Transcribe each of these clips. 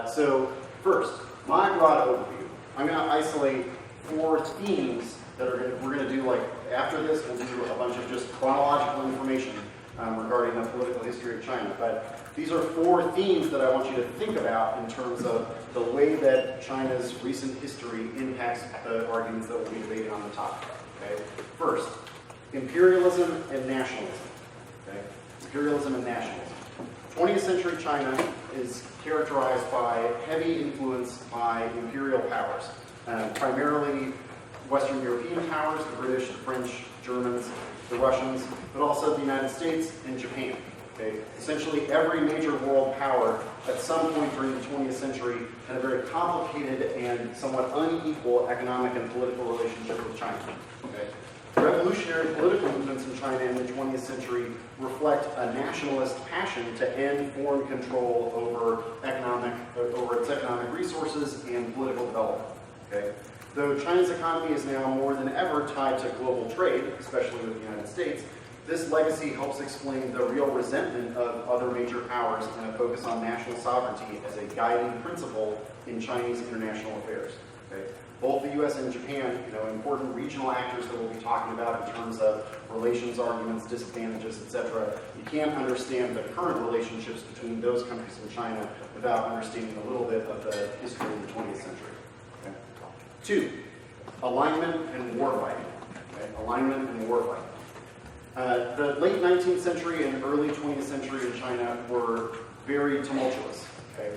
So first, my broad overview. I'm going to isolate 4 themes that we're going to do, like, after this, we'll do a bunch of just chronological information regarding the political history of China. But these are 4 themes that I want you to think about in terms of the way that China's recent history impacts the arguments that we'll be debating on the topic. Okay? First, imperialism and nationalism. Okay? Imperialism and nationalism. 20th century China is characterized by heavy influence by imperial powers, primarily Western European powers, the British, the French, Germans, the Russians, but also the United States and Japan. Okay? Essentially every major world power at some point during the 20th century had a very complicated and somewhat unequal economic and political relationship with China. Okay? Revolutionary political movements in China in the 20th century reflect a nationalist passion to end foreign control over its economic resources and political development. Okay? Though China's economy is now more than ever tied to global trade, especially with the United States, this legacy helps explain the real resentment of other major powers and a focus on national sovereignty as a guiding principle in Chinese international affairs. Okay? Both the U.S. and Japan, important regional actors that we'll be talking about in terms of relations arguments, disadvantages, etc. You can't understand the current relationships between those countries and China without understanding a little bit of the history of the 20th century. Okay? 2, alignment and warfighting. Okay? Alignment and warfighting. The late 19th century and early 20th century in China were very tumultuous. Okay?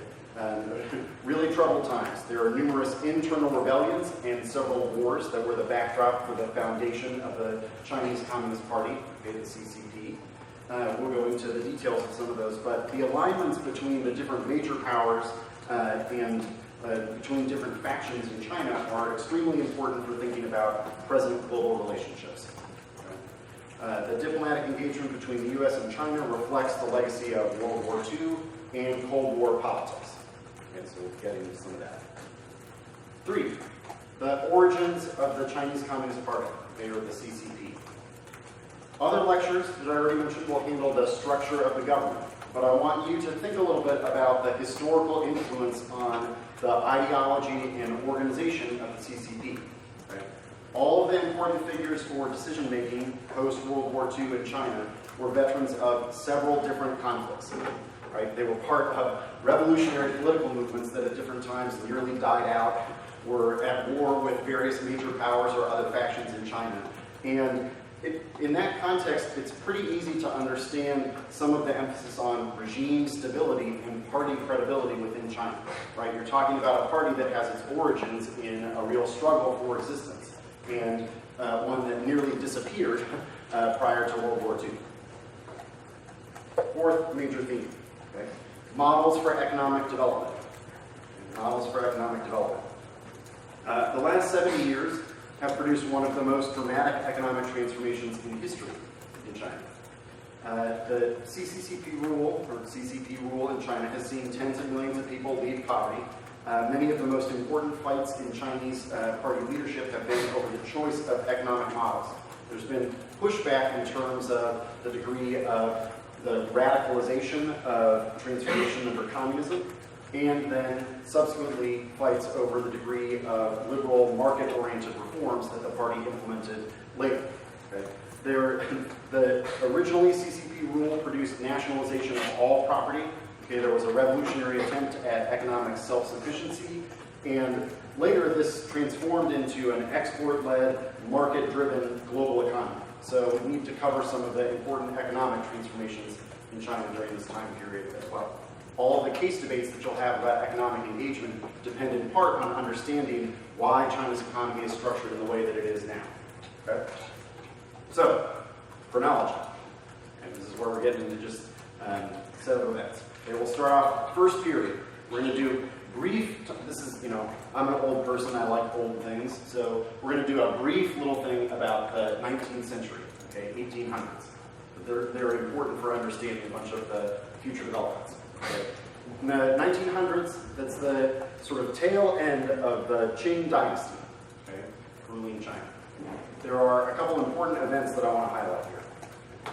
Really troubled times. There are numerous internal rebellions and several wars that were the backdrop for the foundation of the Chinese Communist Party, okay, the CCP. We'll go into the details of some of those, but the alignments between the different major powers and between different factions in China are extremely important for thinking about present global relationships. The diplomatic engagement between the U.S. and China reflects the legacy of World War II and Cold War politics. Okay, so we'll get into some of that. 3, the origins of the Chinese Communist Party, okay, or the CCP. Other lectures that I already mentioned will handle the structure of the government, but I want you to think a little bit about the historical influence on the ideology and organization of the CCP. Okay? All of the important figures for decision-making post-World War II in China were veterans of several different conflicts. Right? They were part of revolutionary political movements that at different times nearly died out, were at war with various major powers or other factions in China. And in that context, it's pretty easy to understand some of the emphasis on regime stability and party credibility within China. Right? You're talking about a party that has its origins in a real struggle for existence, and one that nearly disappeared prior to World War II. 4th major theme. Okay. Models for economic development. Models for economic development. The last 70 years have produced one of the most dramatic economic transformations in history in China. The CCP rule in China has seen tens of millions of people leave poverty. Many of the most important fights in Chinese party leadership have been over the choice of economic models. There's been pushback in terms of the degree of the radicalization of transformation under communism, and then subsequently fights over the degree of liberal market-oriented reforms that the party implemented later. Okay? The originally CCP rule produced nationalization of all property. Okay, there was a revolutionary attempt at economic self-sufficiency, and later this transformed into an export-led, market-driven global economy. So we need to cover some of the important economic transformations in China during this time period as well. All of the case debates that you'll have about economic engagement depend in part on understanding why China's economy is structured in the way that it is now. Okay? So, chronology. And this is where we're getting into just set of events. Okay, we'll start off first period. We're going to do brief, this is, I'm an old person, I like old things, so we're going to do a brief little thing about the 19th century, okay, 1800s. But they're important for understanding a bunch of the future developments. Okay. In the 1900s, that's the sort of tail end of the Qing dynasty, okay, ruling China. There are a couple important events that I want to highlight here.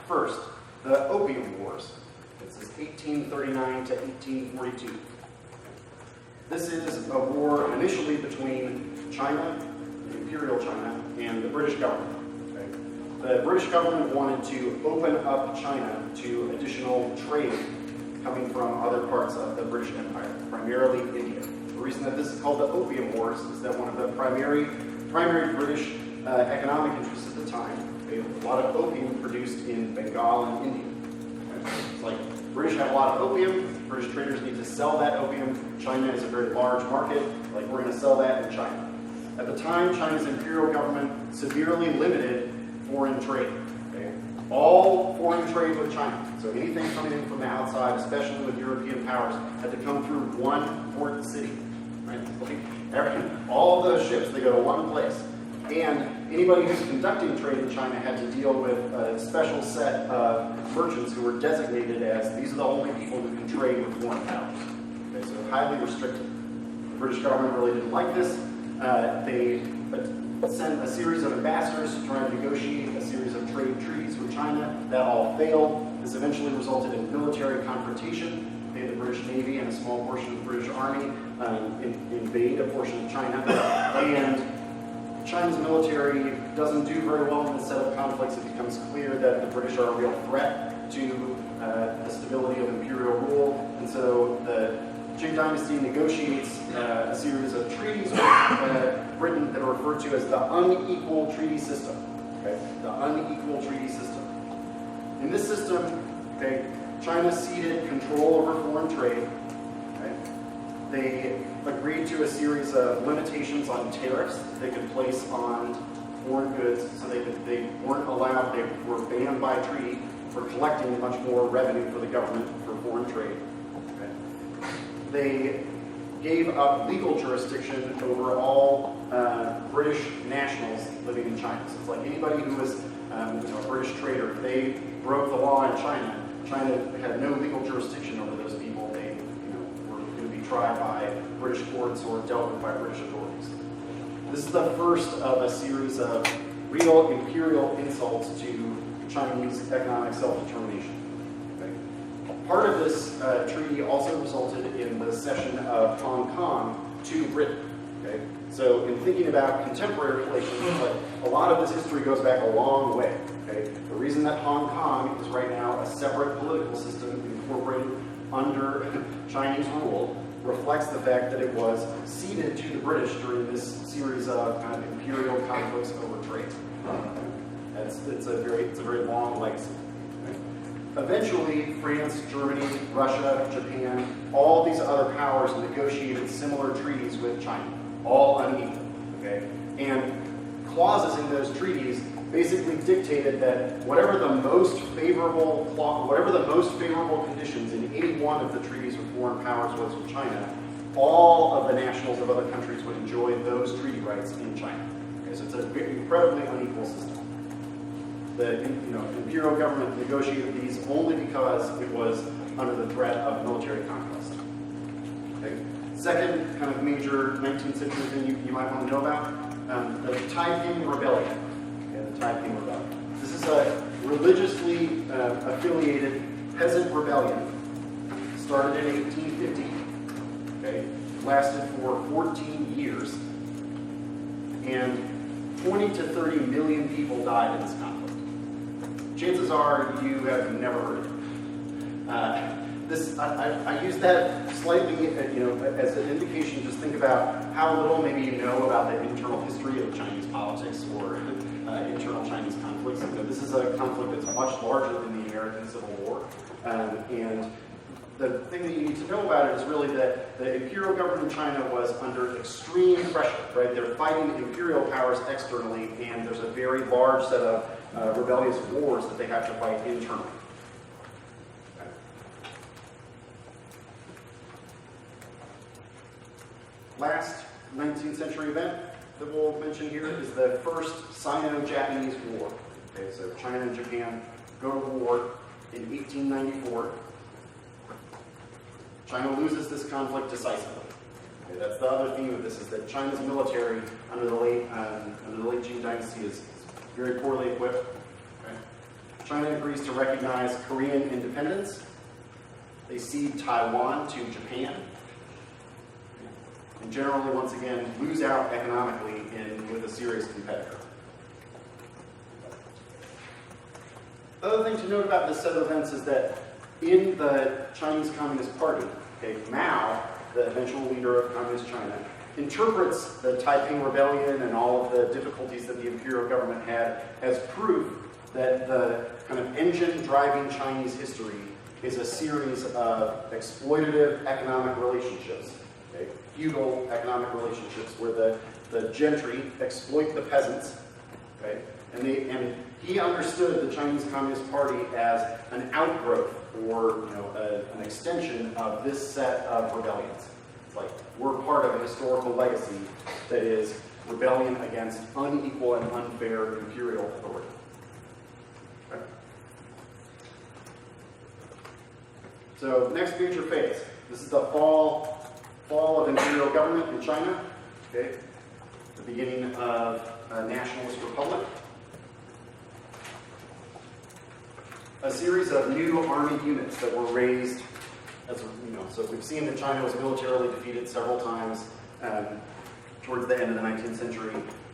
First, the Opium Wars. This is 1839 to 1842. This is a war initially between China, Imperial China, and the British government. Okay? The British government wanted to open up China to additional trade coming from other parts of the British Empire, primarily India. The reason that this is called the Opium Wars is that one of the primary British economic interests at the time, a lot of opium produced in Bengal and India. Okay? It's like British have a lot of opium, British traders need to sell that opium. China is a very large market, like we're going to sell that in China. At the time, China's imperial government severely limited foreign trade. Okay? All foreign trade with China, so anything coming in from the outside, especially with European powers, had to come through one port city. Right? Like all of those ships, they go to one place. And anybody who's conducting trade in China had to deal with a special set of merchants who were designated as these are the only people who can trade with foreign powers. Okay, so highly restricted. The British government really didn't like this. They sent a series of ambassadors to try to negotiate a series of trade treaties with China. That all failed. This eventually resulted in military confrontation. The British Navy and a small portion of the British Army invade a portion of China. And China's military doesn't do very well in this set of conflicts. It becomes clear that the British are a real threat to the stability of imperial rule. And so the Qing dynasty negotiates a series of treaties with Britain that are referred to as the unequal treaty system. Okay? The unequal treaty system. In this system, okay, China ceded control over foreign trade. Okay? They agreed to a series of limitations on tariffs that they could place on foreign goods, so they weren't allowed, they were banned by treaty for collecting much more revenue for the government for foreign trade. Okay? They gave up legal jurisdiction over all British nationals living in China. So it's like anybody who was a British trader, if they broke the law in China, China had no legal jurisdiction over those people. They were going to be tried by British courts or dealt with by British authorities. This is the first of a series of real imperial insults to Chinese economic self-determination. Okay? Part of this treaty also resulted in the cession of Hong Kong to Britain. Okay? So in thinking about contemporary relations, a lot of this history goes back a long way. Okay? The reason that Hong Kong is right now a separate political system incorporated under Chinese rule reflects the fact that it was ceded to the British during this series of kind of imperial conflicts over trade. It's a very long legacy. Okay? Eventually, France, Germany, Russia, Japan, all these other powers negotiated similar treaties with China, all unequal. Okay? And clauses in those treaties basically dictated that whatever the most favorable conditions in any one of the treaties with foreign powers was with China, all of the nationals of other countries would enjoy those treaty rights in China. Okay, so it's an incredibly unequal system. The imperial government negotiated these only because it was under the threat of military conquest. Okay. Second kind of major 19th century thing you might want to know about, the Taiping Rebellion. The Taiping Rebellion. This is a religiously affiliated peasant rebellion. Started in 1850. Okay, lasted for 14 years, and 20 to 30 million people died in this conflict. Chances are you have never heard of it. I use that slightly, as an indication. Just think about how little maybe you know about the internal history of Chinese politics or internal Chinese conflicts. This is a conflict that's much larger than the American Civil War, and the thing that you need to know about it is really that the imperial government in China was under extreme pressure. Right, they're fighting imperial powers externally, and there's a very large set of rebellious wars that they have to fight internally. Last 19th century event that we'll mention here is the first Sino-Japanese War. Okay, so China and Japan go to war in 1894. China loses this conflict decisively. Okay, that's the other theme of this, is that China's military under the late Qing dynasty is very poorly equipped. Okay? China agrees to recognize Korean independence. They cede Taiwan to Japan. generally, once again, lose out economically with a serious competitor. Other thing to note about this set of events is that in the Chinese Communist Party, okay, Mao, the eventual leader of Communist China, interprets the Taiping Rebellion and all of the difficulties that the imperial government had as proof that the kind of engine driving Chinese history is a series of exploitative economic relationships, okay, feudal economic relationships where the gentry exploit the peasants, okay, and he understood the Chinese Communist Party as an outgrowth or an extension of this set of rebellions. It's like we're part of a historical legacy that is rebellion against unequal and unfair imperial authority. Okay. So next major phase. This is the fall of imperial government in China. Okay, the beginning of a nationalist republic. A series of new army units that were raised, so we've seen that China was militarily defeated several times towards the end of the 19th century.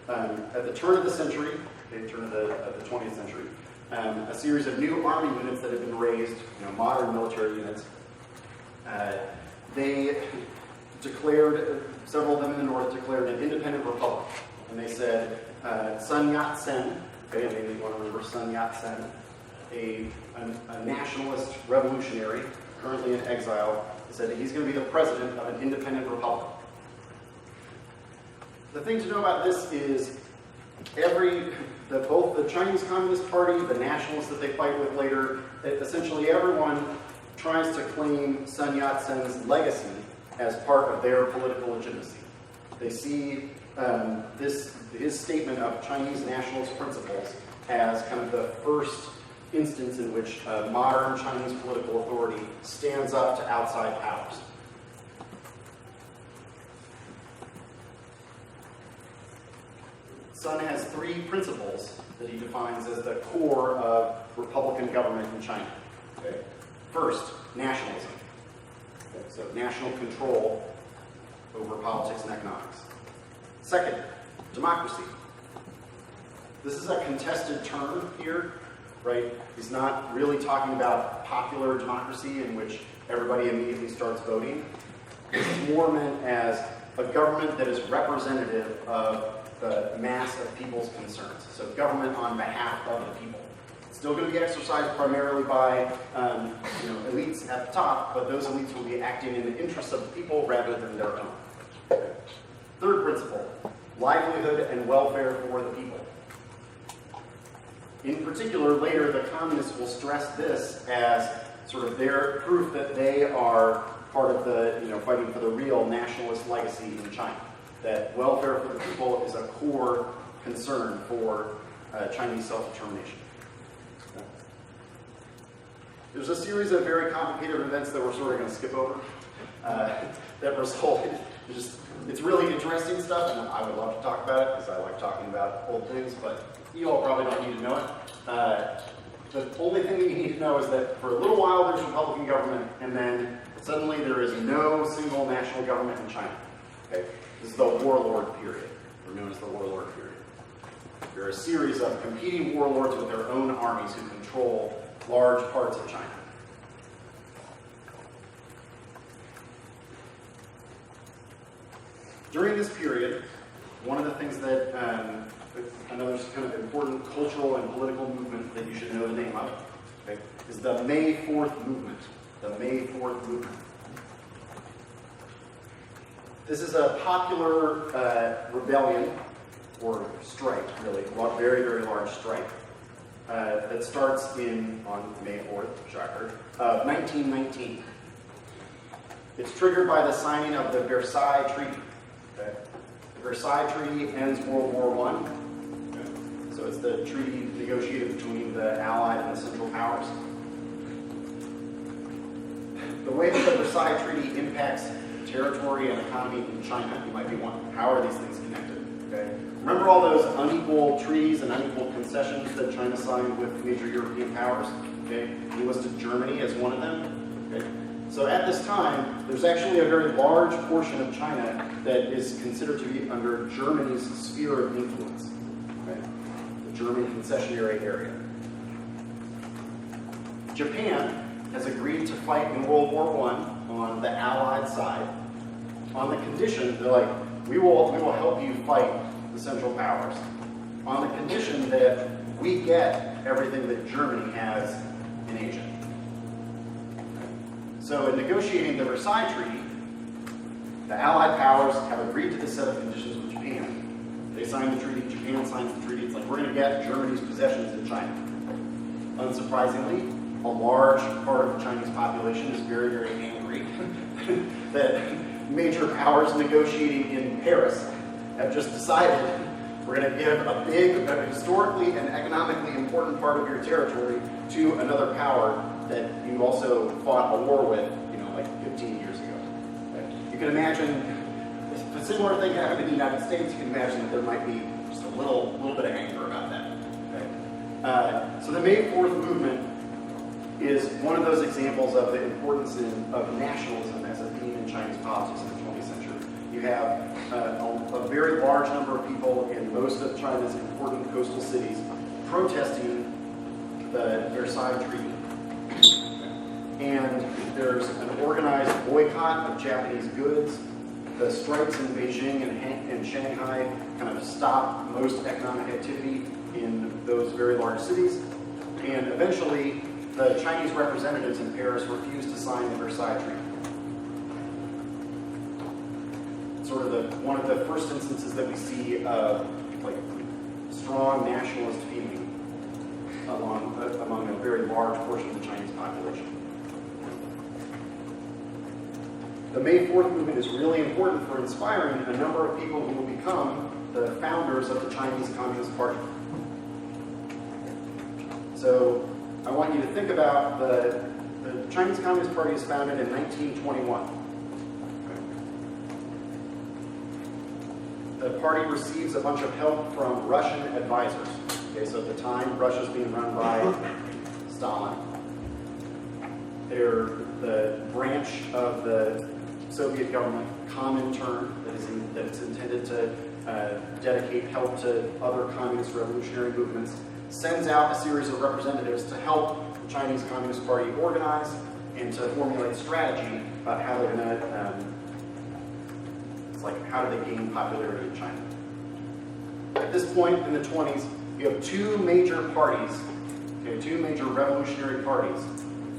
At the turn of the century, the turn of the 20th century, a series of new army units that have been raised, modern military units. They declared, several of them in the north declared an independent republic. And they said, Sun Yat-sen, okay, maybe you want to remember Sun Yat-sen, a nationalist revolutionary, currently in exile, said that he's going to be the president of an independent republic. The thing to know about this is both the Chinese Communist Party, the nationalists that they fight with later, essentially everyone tries to claim Sun Yat-sen's legacy as part of their political legitimacy. They see his statement of Chinese nationalist principles as kind of the first instance in which modern Chinese political authority stands up to outside powers. Sun has three principles that he defines as the core of Republican government in China. Okay? First, nationalism. Okay, so national control over politics and economics. Second, democracy. This is a contested term here, right? He's not really talking about popular democracy in which everybody immediately starts voting. It's more meant as a government that is representative of the mass of people's concerns. So government on behalf of the people. It's still going to be exercised primarily by elites at the top, but those elites will be acting in the interests of the people rather than their own. Third principle, livelihood and welfare for the people. In particular, later the communists will stress this as sort of their proof that they are part of the, fighting for the real nationalist legacy in China. That welfare for the people is a core concern for Chinese self-determination. There's a series of very complicated events that we're sort of going to skip over that resulted. It's really interesting stuff, and I would love to talk about it because I like talking about old things, but you all probably don't need to know it. The only thing that you need to know is that for a little while there's Republican government, and then suddenly there is no single national government in China. Okay? This is the warlord period, or known as the warlord period. There are a series of competing warlords with their own armies who control large parts of China. During this period, one of the things that another kind of important cultural and political movement that you should know the name of, okay, is the May 4th movement. The May 4th movement. This is a popular rebellion, or strike, really, a very, very large strike, that starts on May 4th, shocker, 1919. It's triggered by the signing of the Versailles Treaty. Okay? The Versailles Treaty ends World War I. Okay? So it's the treaty negotiated between the Allied and the Central Powers. The way that the Versailles Treaty impacts territory and economy in China, you might be wondering, how are these things connected? Okay? Remember all those unequal treaties and unequal concessions that China signed with major European powers? Okay? We listed Germany as one of them. Okay? So at this time, there's actually a very large portion of China that is considered to be under Germany's sphere of influence, right? The German concessionary area. Japan has agreed to fight in World War I on the Allied side on the condition, they're like, we will help you fight the Central Powers on the condition that we get everything that Germany has in Asia. So in negotiating the Versailles Treaty, the Allied powers have agreed to this set of conditions with Japan. They sign the treaty, Japan signs the treaty. It's like, we're going to get Germany's possessions in China. Unsurprisingly, a large part of the Chinese population is very, very angry that major powers negotiating in Paris have just decided we're going to give a big, historically and economically important part of your territory to another power that you also fought a war with, like 15 years ago. Right? You can imagine, if a similar thing happened in the United States, you can imagine that there might be just a little bit of anger about that. Okay? So the May 4th movement is one of those examples of the importance of nationalism as a theme in Chinese politics in the 20th century. You have a very large number of people in most of China's important coastal cities protesting the Versailles Treaty. And there's an organized boycott of Japanese goods. The strikes in Beijing and Shanghai kind of stop most economic activity in those very large cities. And eventually, the Chinese representatives in Paris refused to sign the Versailles Treaty. Sort of one of the first instances that we see of strong nationalist feeling among a very large portion of the Chinese population. The May 4th movement is really important for inspiring a number of people who will become the founders of the Chinese Communist Party. So I want you to think about the Chinese Communist Party is founded in 1921. The party receives a bunch of help from Russian advisors. Okay, so at the time, Russia's being run by Stalin. They're the branch of the Soviet government, Comintern, that is intended to dedicate help to other communist revolutionary movements, sends out a series of representatives to help the Chinese Communist Party organize and to formulate strategy about how they're going to, how do they gain popularity in China. At this point in the 20s, you have two major parties, okay, two major revolutionary parties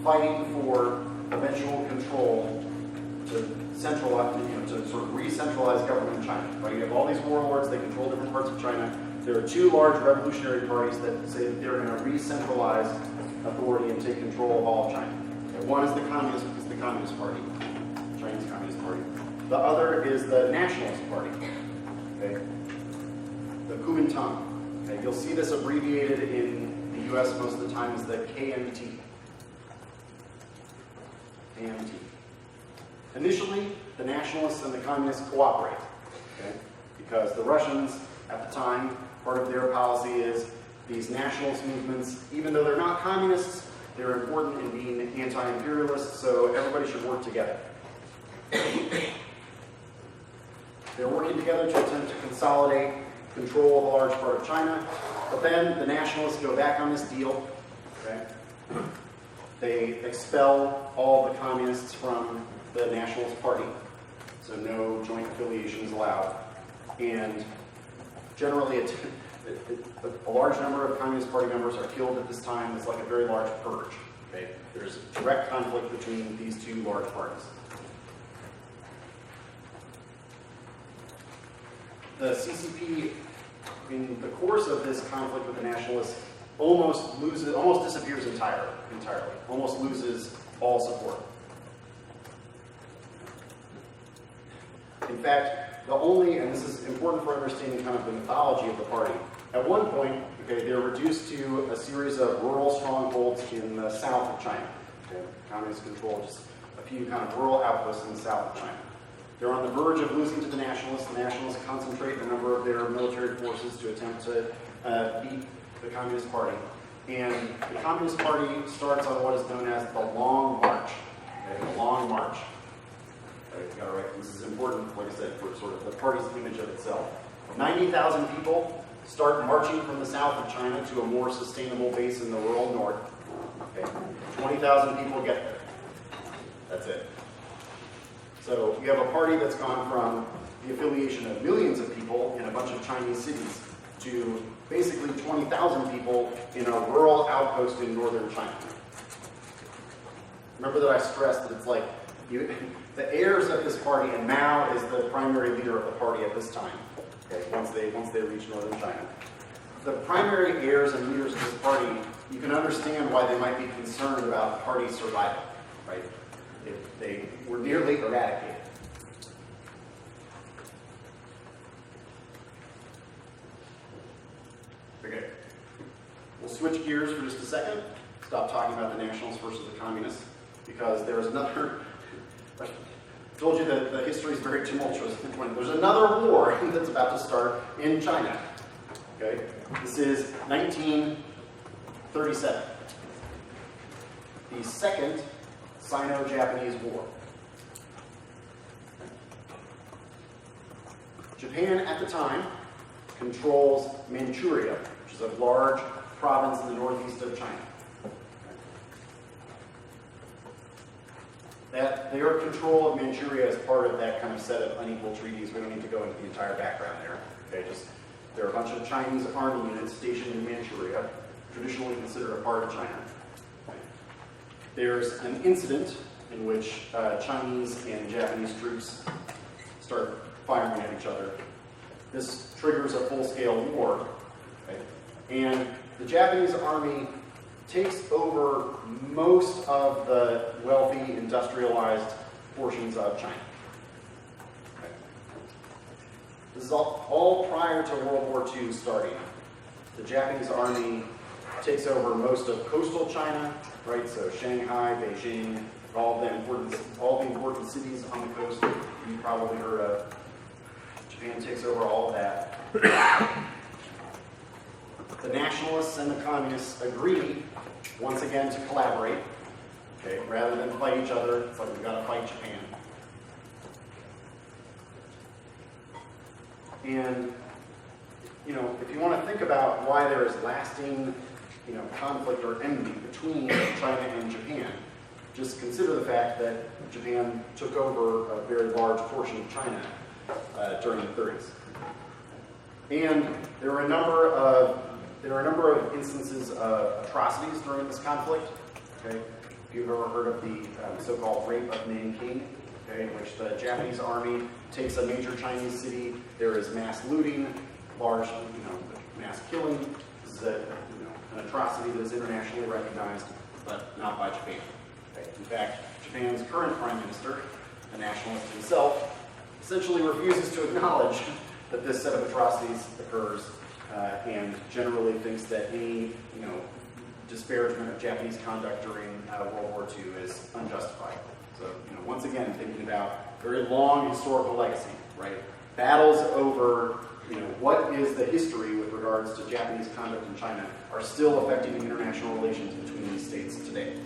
fighting for eventual control to centralize, to sort of re-centralize government in China. Right? You have all these warlords, they control different parts of China. There are two large revolutionary parties that say that they're going to re-centralize authority and take control of all of China. Okay, one is the Communist Party, Chinese Communist Party. The other is the Nationalist Party, okay? The Kuomintang. Okay? You'll see this abbreviated in the U.S. most of the time as the KMT. KMT. Initially, the nationalists and the communists cooperate, okay? Because the Russians, at the time, part of their policy is these nationalist movements, even though they're not communists, they're important in being anti-imperialist, so everybody should work together. They're working together to attempt to consolidate control of a large part of China, but then the nationalists go back on this deal, okay? They expel all the communists from the Nationalist Party, so no joint affiliations allowed. And generally, a large number of Communist Party members are killed at this time. It's like a very large purge. Okay? There's direct conflict between these two large parties. The CCP, in the course of this conflict with the nationalists, almost disappears entirely, almost loses all support. In fact, and this is important for understanding kind of the mythology of the party, at one point, okay, they're reduced to a series of rural strongholds in the south of China. Okay? Communists control just a few kind of rural outposts in the south of China. They're on the verge of losing to the nationalists. The nationalists concentrate a number of their military forces to attempt to beat the Communist Party. And the Communist Party starts on what is known as the Long March. Okay, a long march. Okay, you got it right. This is important, like I said, for sort of the party's image of itself. 90,000 people start marching from the south of China to a more sustainable base in the rural north. Okay, 20,000 people get there. That's it. So you have a party that's gone from the affiliation of millions of people in a bunch of Chinese cities to basically 20,000 people in a rural outpost in northern China. Remember that I stressed that it's like the heirs of this party, and Mao is the primary leader of the party at this time. Okay, once they reach northern China, the primary heirs and leaders of this party, you can understand why they might be concerned about the party's survival, right? If they were nearly eradicated. Okay, we'll switch gears for just a second. Stop talking about the nationalists versus the communists, because there's another. I told you that the history is very tumultuous. There's another war that's about to start in China. Okay, this is 1937, the Second Sino-Japanese War. Japan at the time controls Manchuria, which is a large province in the northeast of China. That their control of Manchuria is part of that kind of set of unequal treaties. We don't need to go into the entire background there. Okay, just there are a bunch of Chinese army units stationed in Manchuria, traditionally considered a part of China. There's an incident in which Chinese and Japanese troops start firing at each other. This triggers a full-scale war, okay? And the Japanese army takes over most of the wealthy, industrialized portions of China. Okay. This is all prior to World War II starting. The Japanese army takes over most of coastal China, right? So Shanghai, Beijing, all the important cities on the coast you probably heard of. Japan takes over all of that. The nationalists and the communists agree, once again, to collaborate. Okay, rather than fight each other, it's like we've got to fight Japan. And, you know, if you want to think about why there is lasting, you know, conflict or enmity between China and Japan, just consider the fact that Japan took over a very large portion of China during the 30s. And there were a number of instances of atrocities during this conflict. Okay, if you've ever heard of the so-called rape of Nanking, okay, in which the Japanese army takes a major Chinese city, there is mass looting, large, mass killing. This is an atrocity that is internationally recognized, but not by Japan. Okay. In fact, Japan's current prime minister, a nationalist himself, essentially refuses to acknowledge that this set of atrocities occurs, and generally thinks that any, disparagement of Japanese conduct during World War II is unjustified. So, once again, thinking about very long historical legacy, right? Battles over, what is the history with regards to Japanese conduct in China are still affecting international relations between these states today.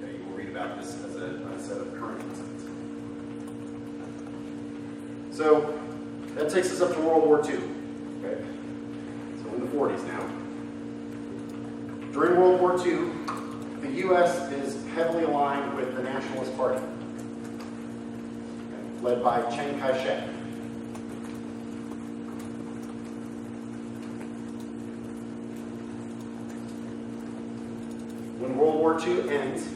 Okay, you will read about this as a set of current incidents. So that takes us up to World War II. Okay, so in the 40s now. During World War II, the U.S. is heavily aligned with the Nationalist Party, okay, led by Chiang Kai-shek. When World War II ends,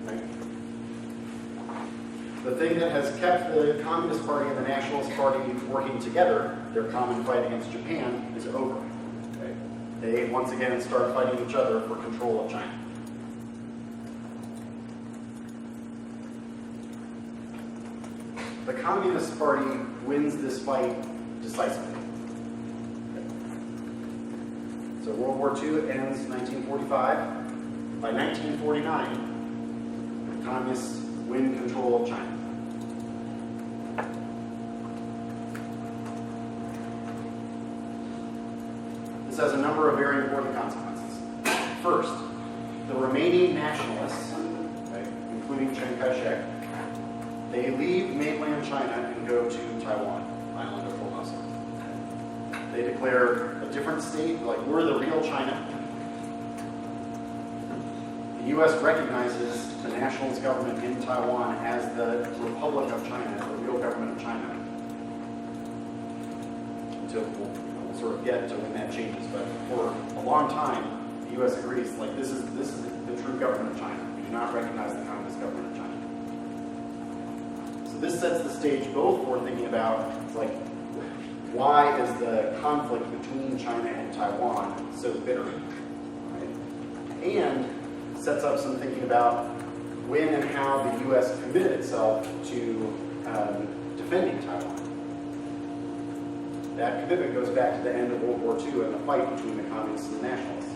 right, the thing that has kept the Communist Party and the Nationalist Party working together, their common fight against Japan, is over. Okay? They once again start fighting each other for control of China. The Communist Party wins this fight decisively. Okay? So World War II ends in 1945. By 1949, the Communists win control of China. This has a number of very important consequences. First, the remaining nationalists, okay, including Chiang Kai-shek, They leave mainland China and go to Taiwan, island of Formosa. They declare a different state, like we're the real China. The U.S. recognizes the nationalist government in Taiwan as the Republic of China, the real government of China. Until we'll sort of get to when that changes, but for a long time, the U.S. agrees, like this is the true government of China. We do not recognize the communist government of China. So this sets the stage both for thinking about, like, why is the conflict between China and Taiwan so bitter, right? And sets up some thinking about when and how the U.S. committed itself to defending Taiwan. That commitment goes back to the end of World War II and the fight between the communists and the nationalists.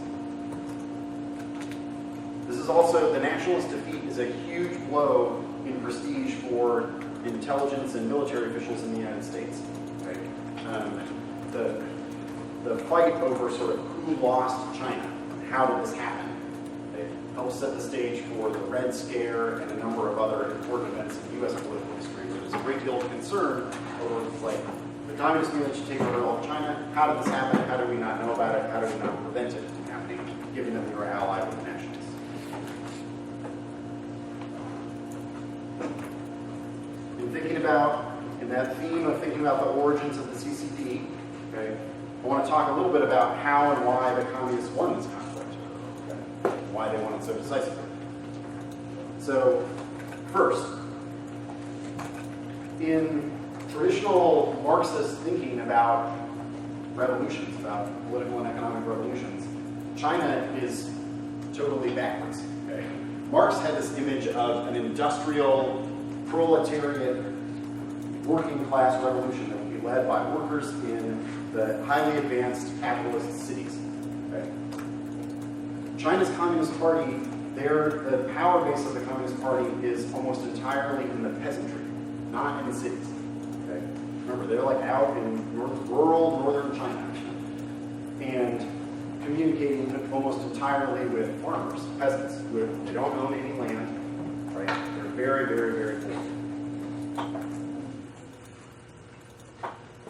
This is also, the nationalist defeat is a huge blow in prestige for intelligence and military officials in the United States. Right? The fight over sort of who lost China, how did this happen, it helps set the stage for the Red Scare and a number of other important events in U.S. political history where there's a great deal of concern over, like, the communists managed to take over all of China. How did this happen? How did we not know about it? How did we not prevent it from happening, given that we were allied with the nationalists? In that theme of thinking about the origins of the CCP, okay, I want to talk a little bit about how and why the communists won this conflict, okay, why they won it so decisively. So, first, in traditional Marxist thinking about revolutions, about political and economic revolutions, China is totally backwards. Okay? Marx had this image of an industrial, proletariat, working class revolution that would be led by workers in the highly advanced capitalist cities. Okay? China's Communist Party, the power base of the Communist Party is almost entirely in the peasantry, not in the cities. Okay? Remember, they're like out in rural northern China and communicating almost entirely with farmers, peasants, who they don't own any land, right? They're very, very, very poor.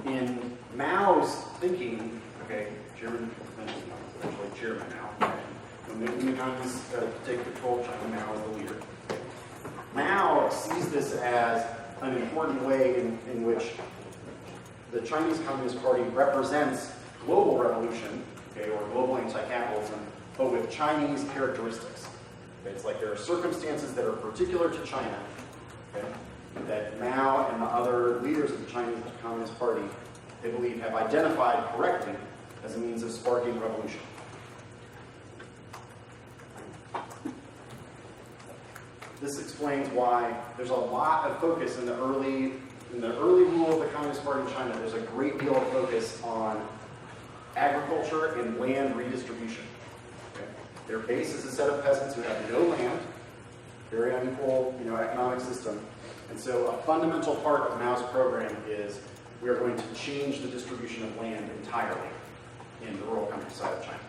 In Mao's thinking, okay, Chairman, actually Chairman Mao, okay, when the communists take control of China, Mao is the leader. Mao sees this as an important way in which the Chinese Communist Party represents global revolution, okay, or global anti-capitalism, but with Chinese characteristics. Okay, it's like there are circumstances that are particular to China, okay, that Mao and the other leaders of the Chinese Communist Party, they believe, have identified correctly as a means of sparking revolution. This explains why there's a lot of focus in the early rule of the Communist Party in China. There's a great deal of focus on agriculture and land redistribution. Okay? Their base is a set of peasants who have no land, very unequal, economic system. And so a fundamental part of Mao's program is we are going to change the distribution of land entirely in the rural countryside of China.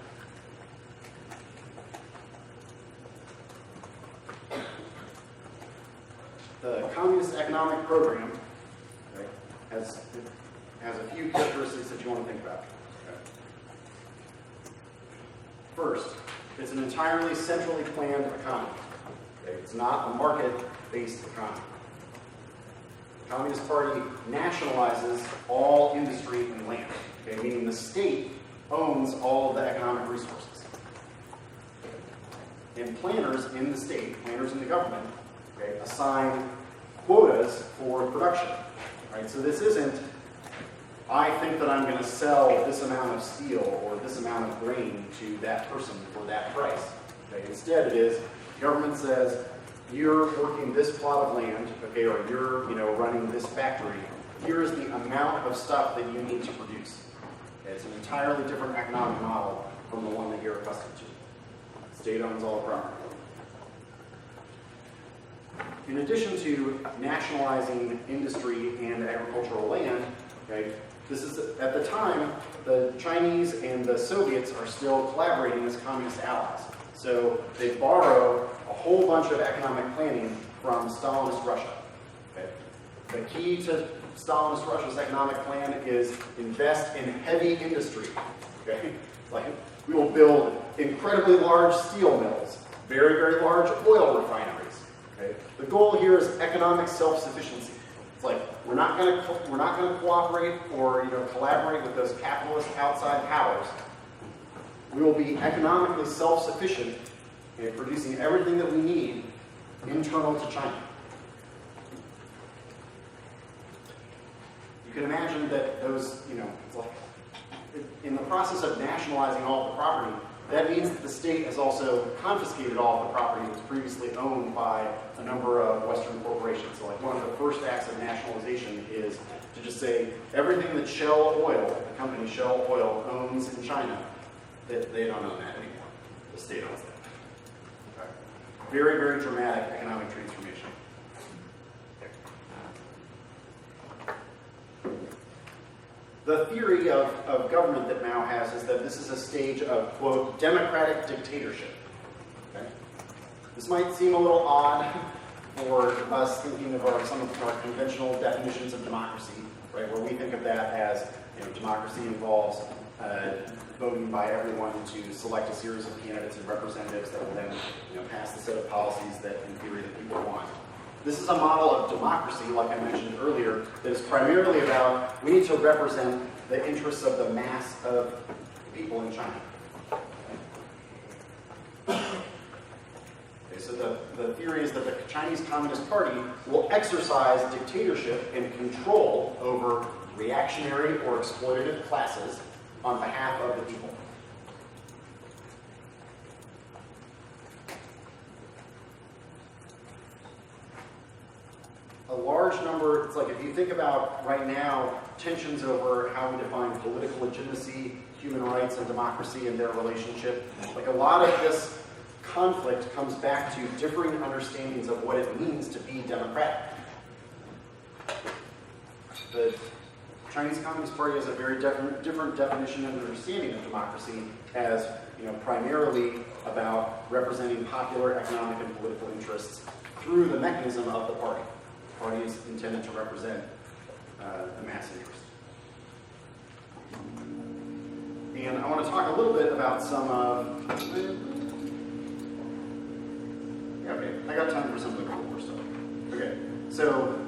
The communist economic program, okay, has a few characteristics that you want to think about. Okay. First, it's an entirely centrally planned economy. Okay? It's not a market-based economy. The Communist Party nationalizes all industry and land, okay? Meaning the state owns all of the economic resources. And planners in the state, planners in the government, okay, assign quotas for production. Right? So this isn't, I think that I'm going to sell this amount of steel or this amount of grain to that person for that price. Okay? Instead, it is, the government says, you're working this plot of land, okay, or you're running this factory. Here is the amount of stuff that you need to produce. Okay? It's an entirely different economic model from the one that you're accustomed to. The state owns all the property. In addition to nationalizing industry and agricultural land, okay, this is, at the time, the Chinese and the Soviets are still collaborating as communist allies. So they borrow a whole bunch of economic planning from Stalinist Russia. Okay? The key to Stalinist Russia's economic plan is invest in heavy industry. Okay? Like, we will build incredibly large steel mills, very, very large oil refineries. Okay? The goal here is economic self-sufficiency. It's like we're not going to cooperate or collaborate with those capitalist outside powers. We will be economically self-sufficient in producing everything that we need internal to China. You can imagine that those, it's like in the process of nationalizing all the property, that means that the state has also confiscated all the property that was previously owned by a number of Western corporations. So like one of the first acts of nationalization is to just say everything that Shell Oil, the company Shell Oil, owns in China, that they don't own that anymore. The state owns that. Okay. Very, very dramatic economic transformation. The theory of government that Mao has is that this is a stage of, quote, democratic dictatorship. Okay? This might seem a little odd for us thinking of some of our conventional definitions of democracy, right? Where we think of that as, democracy involves voting by everyone to select a series of candidates and representatives that will then, pass the set of policies that, in theory, that people want. This is a model of democracy, like I mentioned earlier, that is primarily about we need to represent the interests of the mass of people in China. Okay, so the theory is that the Chinese Communist Party will exercise dictatorship and control over reactionary or exploitative classes on behalf of the people. A large number, it's like if you think about right now, tensions over how we define political legitimacy, human rights, and democracy and their relationship, like a lot of this conflict comes back to differing understandings of what it means to be democratic. The Chinese Communist Party has a very different definition and understanding of democracy as, primarily about representing popular economic and political interests through the mechanism of the party. The party is intended to represent the mass interest. And I want to talk a little bit about some okay, I got time for some of the core stuff. Okay, so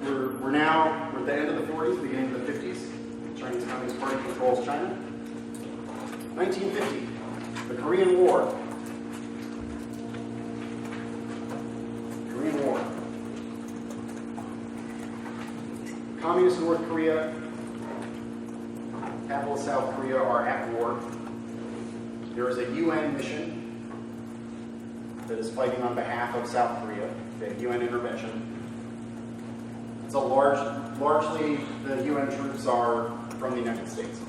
we're at the end of the 40s, beginning of the 50s. The Chinese Communist Party controls China. 1950, the Korean War. Korean War. Communist North Korea, capitalist South Korea are at war. There is a UN mission that is fighting on behalf of South Korea, okay, UN intervention. It's largely the UN troops are from the United States,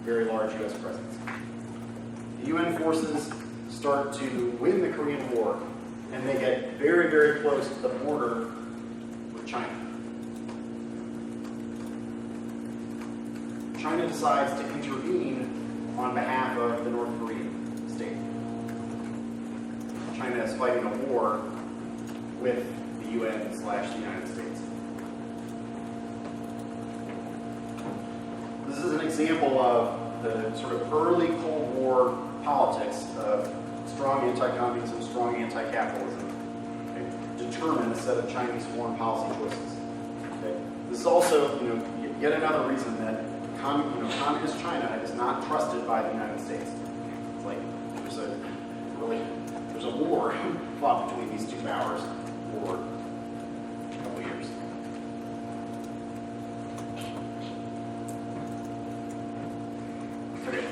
very large US presence. The UN forces start to win the Korean War, and they get very, very close to the border with China. China decides to intervene on behalf of the North Korean state. China is fighting a war with the UN/the United States. This is an example of the sort of early Cold War politics of strong anti-communism, strong anti-capitalism, okay, determine a set of Chinese foreign policy choices. Okay. This is also, yet another reason that communist China is not trusted by the United States. It's like there's a war fought between these two powers for a couple years. Okay.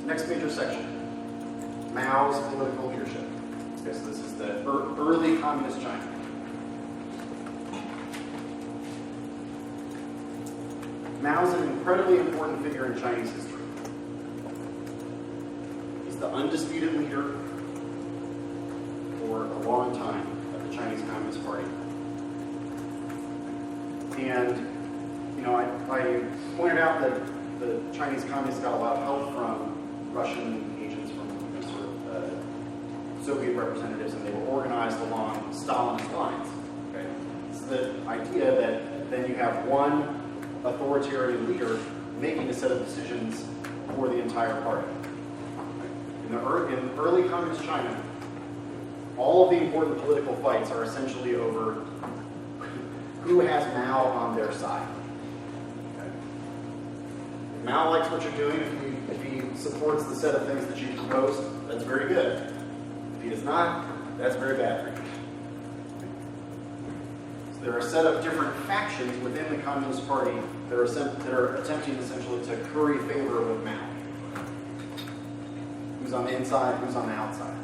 Next major section, Mao's political leadership. Okay, so this is the early communist China. Mao is an incredibly important figure in Chinese history. He's the undisputed leader for a long time of the Chinese Communist Party. And, I pointed out that the Chinese Communists got a lot of help from Russian agents, from Soviet representatives, and they were organized along Stalin's lines. Okay? It's the idea that then you have one authoritarian leader making a set of decisions for the entire party. In early communist China, all of the important political fights are essentially over who has Mao on their side. Okay? If Mao likes what you're doing, if he supports the set of things that you proposed, that's very good. If he does not, that's very bad for you. So there are a set of different factions within the Communist Party that are attempting essentially to curry favor with Mao. Who's on the inside, who's on the outside.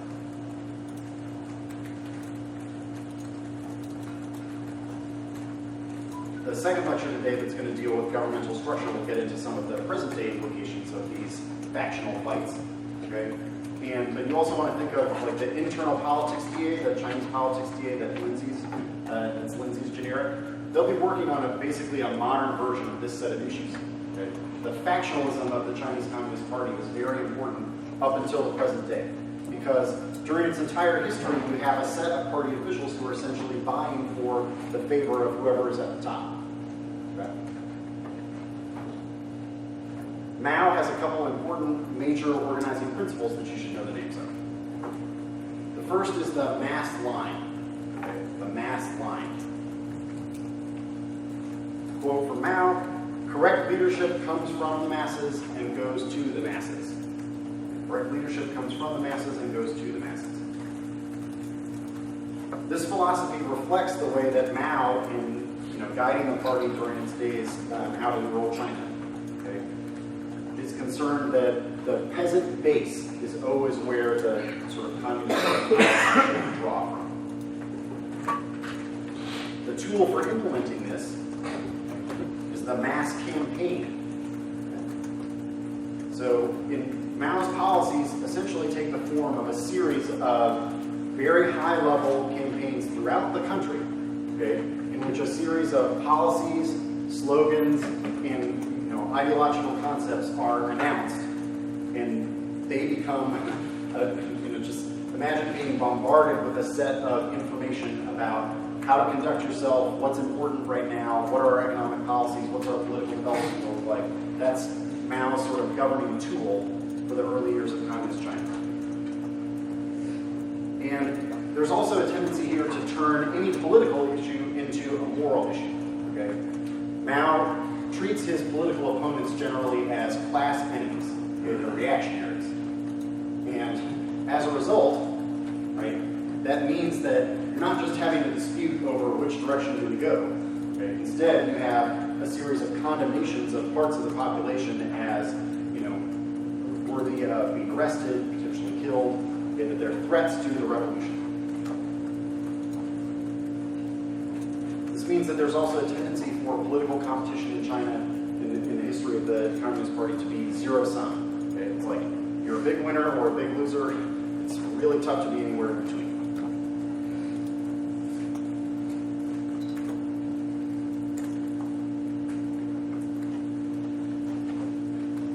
The second lecture today that's going to deal with governmental structure will get into some of the present-day implications of these factional fights. Okay? But you also want to think of like the internal politics DA, the Chinese politics DA that's Lindsay's generic. They'll be working on basically a modern version of this set of issues. Okay? The factionalism of the Chinese Communist Party was very important up until the present day, because during its entire history, you have a set of party officials who are essentially vying for the favor of whoever is at the top. Okay? Mao has a couple important major organizing principles that you should know the names of. The first is the mass line. Okay? The mass line. Quote from Mao, correct leadership comes from the masses and goes to the masses. Correct leadership comes from the masses and goes to the masses. This philosophy reflects the way that Mao, in guiding the party during its days out in rural China, okay, is concerned that the peasant base is always where the sort of communist should draw from. The tool for implementing this is the mass campaign. Okay? So in Mao's policies essentially take the form of a series of very high-level campaigns throughout the country, okay, in which a series of policies, slogans, and ideological concepts are announced, and they become, just imagine being bombarded with a set of information about how to conduct yourself, what's important right now, what are our economic policies, what's our political development look like. That's Mao's sort of governing tool for the early years of Communist China. And there's also a tendency here to turn any political issue into a moral issue. Okay? Mao treats his political opponents generally as class enemies, okay? They're reactionaries. And as a result, right, that means that you're not just having a dispute over which direction you're going to go. Okay? Instead, you have a series of condemnations of parts of the population as worthy of being arrested, potentially killed, and that they're threats to the revolution. This means that there's also a tendency for political competition in China, in the history of the Communist Party, to be zero-sum. Okay? It's like you're a big winner or a big loser. It's really tough to be anywhere in between.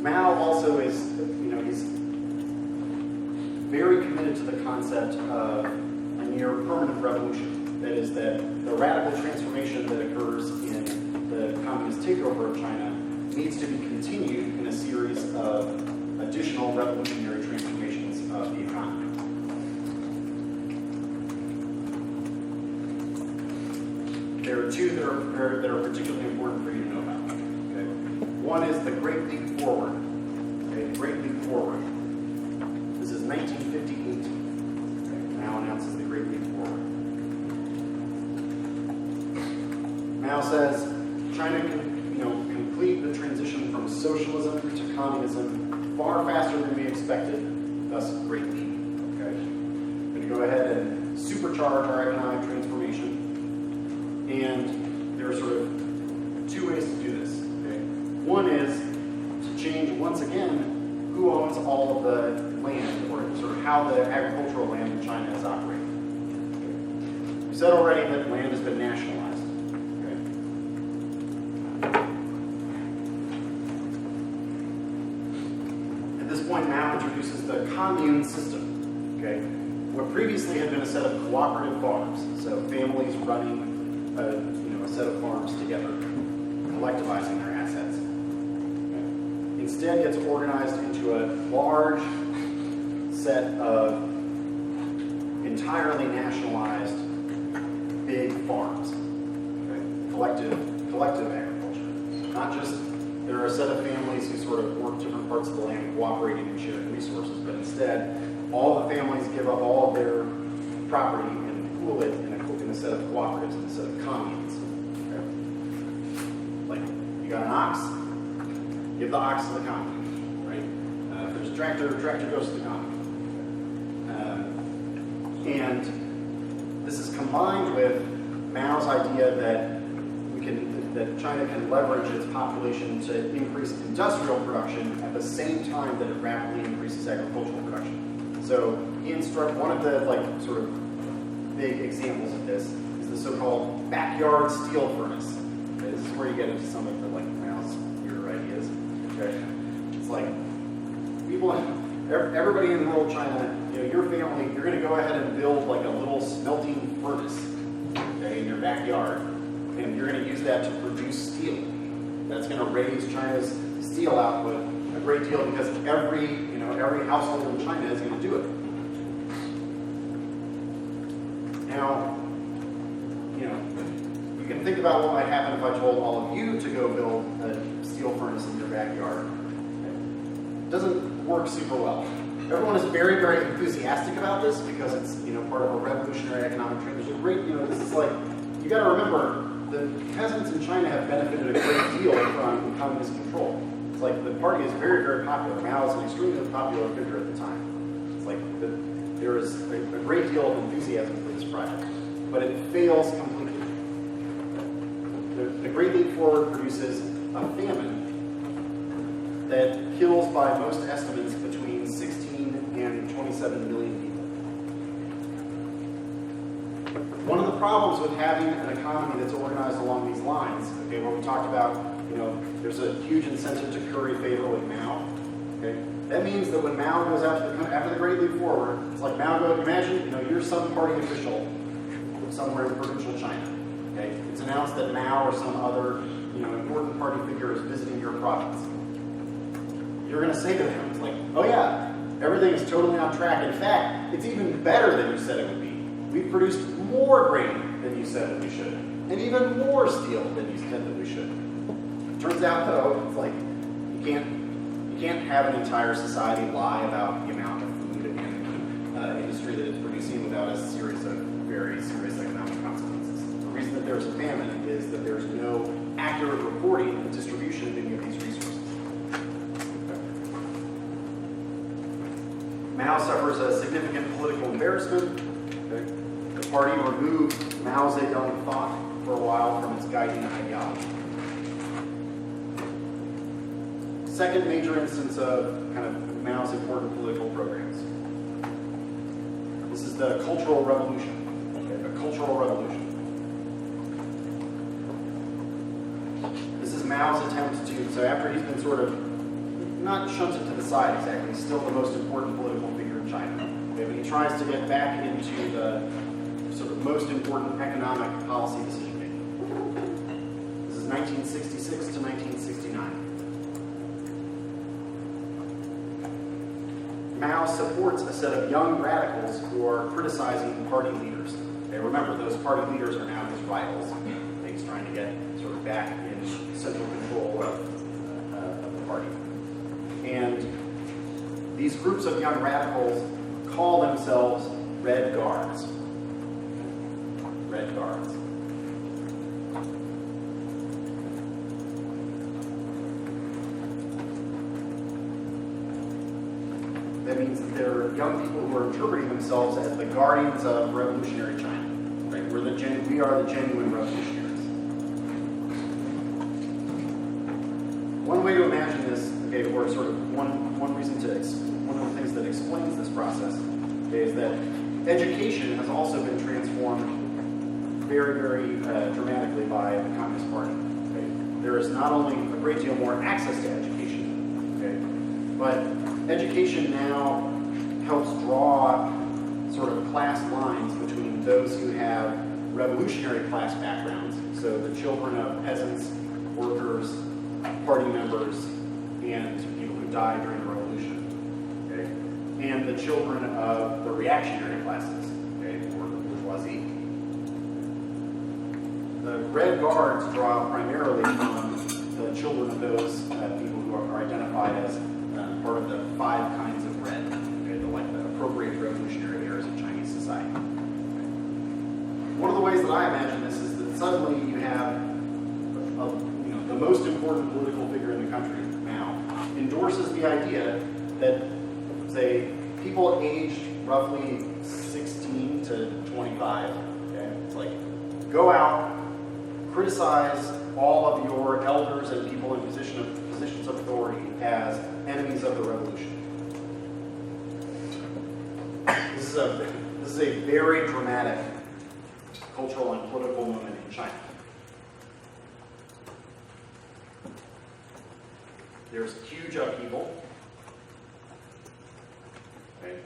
Mao also is, he's very committed to the concept of a near permanent revolution. That is, that the radical transformation that occurs in the communist takeover of China needs to be continued in a series of additional revolutionary transformations of the economy. There are two that are particularly important for you to know about. Okay? One is the Great Leap Forward. Okay, the Great Leap Forward. This is 1958. Okay, Mao announces the Great Leap Forward. Mao says China can, complete the transition from socialism to communism far faster than we expected. Thus, Great Leap. Okay, we're going to go ahead and supercharge our economic transformation. And there are sort of two ways to do this. Okay? One is to change, once again, who owns all of the land, or sort of how the agricultural land in China is operating. Okay? We said already that land has been nationalized. Okay? At this point, Mao introduces the commune system. Okay? what previously had been a set of cooperative farms, so families running a set of farms together, collectivizing their assets, instead gets organized into a large set of entirely nationalized big farms, collective agriculture. Not just there are a set of families who sort of work different parts of the land, cooperating and sharing resources, but instead all the families give up all of their property and pool it in a set of cooperatives, in a set of communes. Okay? Like, you got an ox, give the ox to the commune, right? If there's a tractor goes to the commune. And this is combined with Mao's idea that China can leverage its population to increase industrial production at the same time that it rapidly increases agricultural production. So he instructs, one of the sort of big examples of this is the so-called backyard steel furnace. Okay, this is where you get into some of the Mao's weird ideas. Okay, it's like everybody in rural China, your family, you're going to go ahead and build like a little smelting furnace, okay, in your backyard, and you're going to use that to produce steel. That's going to raise China's steel output a great deal because every household in China is going to do it. Now, you can think about what might happen if I told all of you to go build a steel furnace in your backyard. It doesn't work super well. Everyone is very, very enthusiastic about this because it's part of a revolutionary economic trend. There's a great, this is like, you got to remember, the peasants in China have benefited a great deal from communist control. It's like the party is very, very popular. Mao is an extremely popular figure at the time. It's like there is a great deal of enthusiasm for this project, but it fails completely. The Great Leap Forward produces a famine that kills, by most estimates, between 16 and 27 million people. One of the problems with having an economy that's organized along these lines, okay, where we talked about, there's a huge incentive to curry favor with Mao, okay? That means that when Mao goes out after the Great Leap Forward, it's like Mao goes, imagine, you're some party official somewhere in provincial China, okay? It's announced that Mao or some other, important party figure is visiting your province. You're going to say to them, it's like, oh yeah, everything is totally on track. In fact, it's even better than you said it would be. We've produced more grain than you said that we should, and even more steel than you said that we should. Turns out, though, it's like you can't have an entire society lie about the amount of food and industry that it's producing without a series of very serious economic consequences. The reason that there's a famine is that there's no accurate reporting and distribution of any of these resources. Mao suffers a significant political embarrassment. Okay? The party removed Mao Zedong thought for a while from its guiding ideology. Second major instance of kind of Mao's important political programs. This is the Cultural Revolution. Okay? A Cultural Revolution. This is Mao's attempt to, so after he's been sort of not shunted to the side exactly, he's still the most important political figure in China. Okay, but he tries to get back into the sort of most important economic policy decision making. This is 1966 to 1969. Mao supports a set of young radicals who are criticizing party leaders. Okay, remember, those party leaders are now his rivals. He's trying to get sort of back in central control of the party. And these groups of young radicals call themselves Red Guards. Red Guards. That means that they're young people who are interpreting themselves as the guardians of revolutionary China. Right? We are the genuine revolutionaries. One way to imagine this, okay, or sort of one of the things that explains this process, okay, is that education has also been transformed very, very dramatically by the Communist Party. Okay? There is not only a great deal more access to education, okay, but education now helps draw sort of class lines between those who have revolutionary class backgrounds, so the children of peasants, workers, party members, and people who died during the revolution, okay? And the children of the reactionary classes, okay, or the bourgeoisie. The Red Guards draw primarily from the children of those people who are identified as part of the 5 kinds of red, okay, the appropriate revolutionary eras of Chinese society. One of the ways that I imagine this is that suddenly you have the most important political figure in the country, Mao, endorses the idea that, say, people aged roughly 16 to 25, okay, it's like, go out, criticize all of your elders and people in positions of authority as enemies of the revolution. This is a very dramatic cultural and political moment in China. There's huge upheaval. Okay.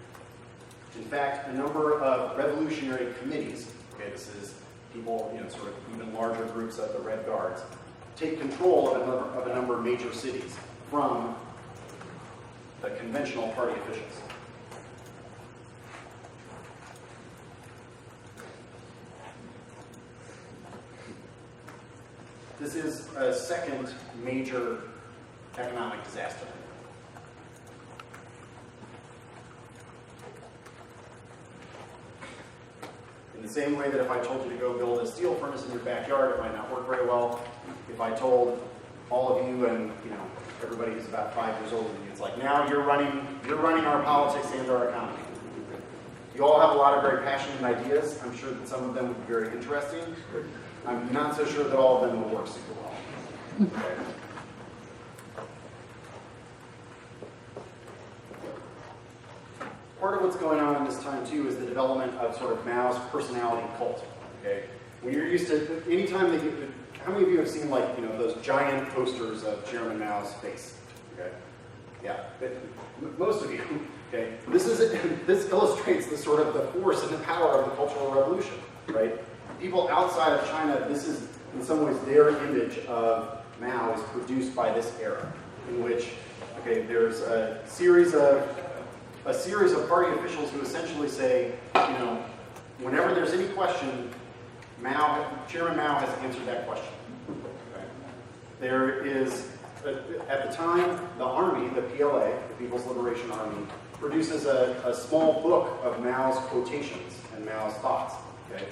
In fact, a number of revolutionary committees, okay, this is people, sort of even larger groups of the Red Guards, take control of a number of major cities from the conventional party officials. This is a second major economic disaster. In the same way that if I told you to go build a steel furnace in your backyard, it might not work very well. If I told all of you and everybody who's about 5 years older than you, it's like, now you're running our politics and our economy. You all have a lot of very passionate ideas. I'm sure that some of them would be very interesting. I'm not so sure that all of them will work super well. Okay. Part of what's going on in this time, too, is the development of sort of Mao's personality cult. Okay, when you're used to, anytime that how many of you have seen those giant posters of Chairman Mao's face? Okay, yeah, but most of you. Okay, this illustrates the sort of the force and the power of the Cultural Revolution, right? People outside of China, this is in some ways their image of Mao is produced by this era, in which, okay, there's a series of party officials who essentially say, whenever there's any question, Chairman Mao has answered that question. Okay? There is, at the time, the army, the PLA, the People's Liberation Army, produces a small book of Mao's quotations and Mao's thoughts. Okay?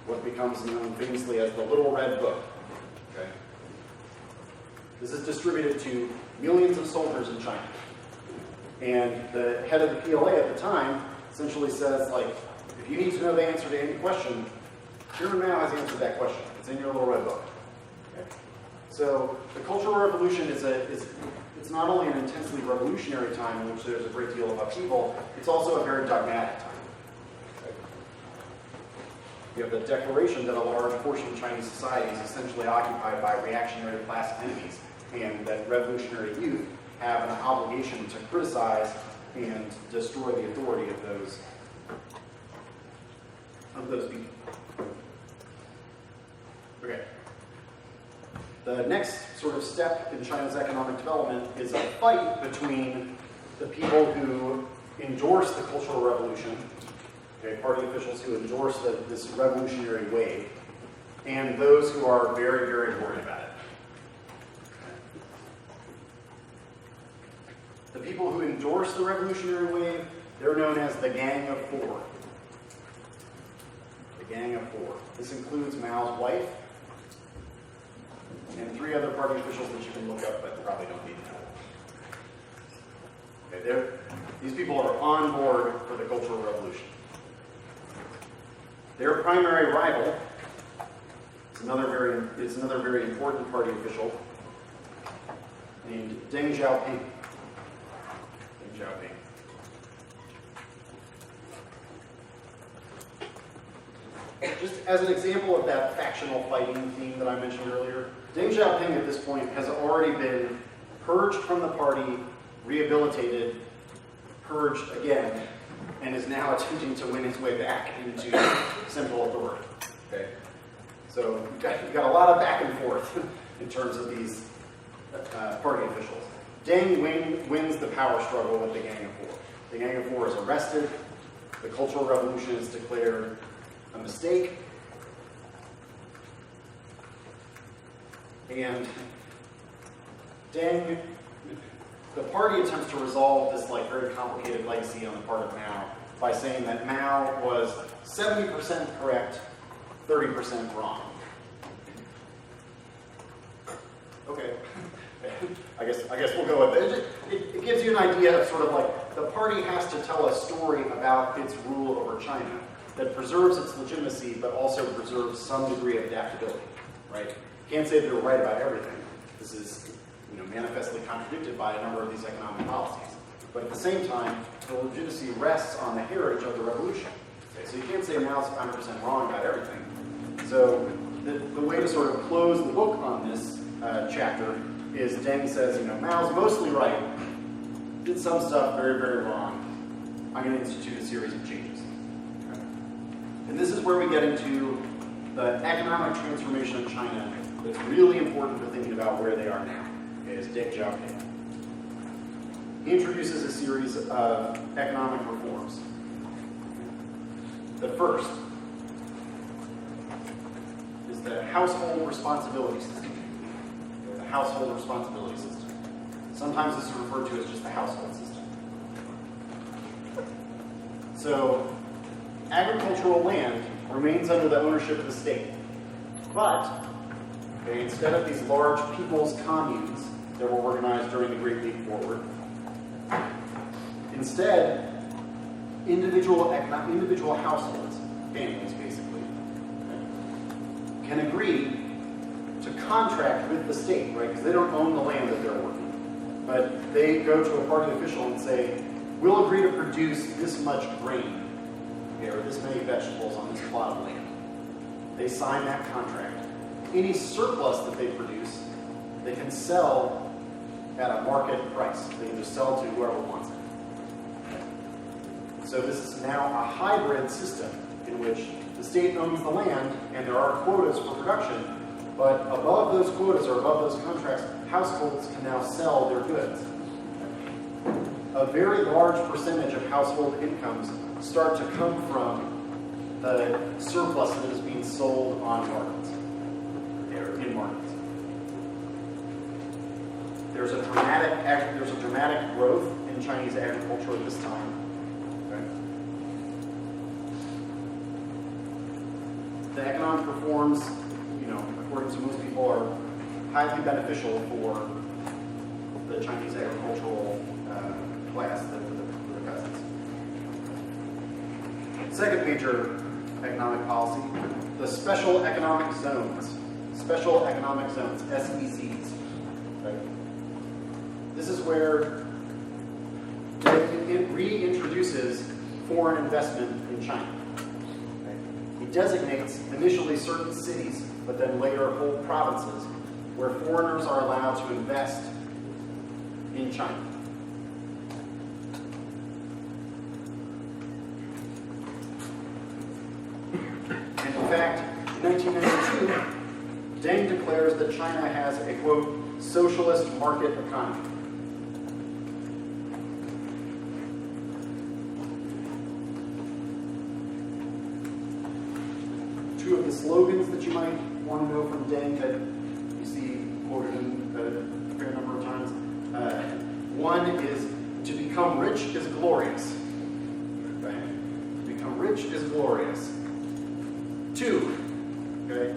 What becomes known famously as the Little Red Book. Okay? This is distributed to millions of soldiers in China. And the head of the PLA at the time essentially says, if you need to know the answer to any question, Chairman Mao has answered that question. It's in your Little Red Book. Okay? So the Cultural Revolution it's not only an intensely revolutionary time in which there's a great deal of upheaval, it's also a very dogmatic time. Okay? You have the declaration that a large portion of Chinese society is essentially occupied by reactionary class enemies, and that revolutionary youth have an obligation to criticize and destroy the authority of those people. Okay. The next sort of step in China's economic development is a fight between the people who endorse the Cultural Revolution, okay, party officials who endorse this revolutionary wave, and those who are very, very worried about it. The people who endorse the revolutionary wave, they're known as the Gang of Four. The Gang of Four. This includes Mao's wife and 3 other party officials that you can look up but probably don't need to know. Okay, these people are on board for the Cultural Revolution. Their primary rival is another very important party official named Deng Xiaoping. Just as an example of that factional fighting theme that I mentioned earlier, Deng Xiaoping at this point has already been purged from the party, rehabilitated, purged again, and is now attempting to win his way back into central authority. Okay, so you've got a lot of back and forth in terms of these party officials. Deng wins the power struggle with the Gang of Four. The Gang of Four is arrested. The Cultural Revolution is declared a mistake. And Deng, the party attempts to resolve this very complicated legacy on the part of Mao by saying that Mao was 70% correct, 30% wrong. Okay, I guess we'll go with it. It gives you an idea of sort of the party has to tell a story about its rule over China that preserves its legitimacy, but also preserves some degree of adaptability, right? You can't say they're right about everything. This is manifestly contradicted by a number of these economic policies. But at the same time, the legitimacy rests on the heritage of the revolution. Okay, so you can't say Mao's 100% wrong about everything. So the way to sort of close the book on this chapter is Deng says, Mao's mostly right, did some stuff very, very wrong. I'm going to institute a series of changes. Okay. And this is where we get into the economic transformation of China that's really important for thinking about where they are now. Okay, is Deng Xiaoping. He introduces a series of economic reforms. The first is the household responsibility system. The household responsibility system. Sometimes this is referred to as just the household system. So, agricultural land remains under the ownership of the state. But, instead of these large people's communes that were organized during the Great Leap Forward, instead, individual households, families basically, can agree to contract with the state, right? Because they don't own the land that they're working. But they go to a party official and say, we'll agree to produce this much grain, or this many vegetables on this plot of land. They sign that contract. Any surplus that they produce, they can sell at a market price. They can just sell to whoever wants it. So this is now a hybrid system in which the state owns the land and there are quotas for production, but above those quotas or above those contracts, households can now sell their goods. A very large percentage of household incomes start to come from the surplus that is being sold on markets, or in markets. There's a dramatic growth in Chinese agriculture at this time. Okay. The economic reforms, according to most people, are highly beneficial for the Chinese agricultural class, the peasants. Second major economic policy, the special economic zones. Special economic zones, SEZs. Right? This is where it reintroduces foreign investment in China. Right? He designates initially certain cities, but then later whole provinces, where foreigners are allowed to invest in China. And in fact, in 1992, Deng declares that China has a, quote, socialist market economy. Two of the slogans that you might want to know from Deng that you see quoted in a fair number of times. One is, to become rich is glorious. Okay? To become rich is glorious. Two, okay?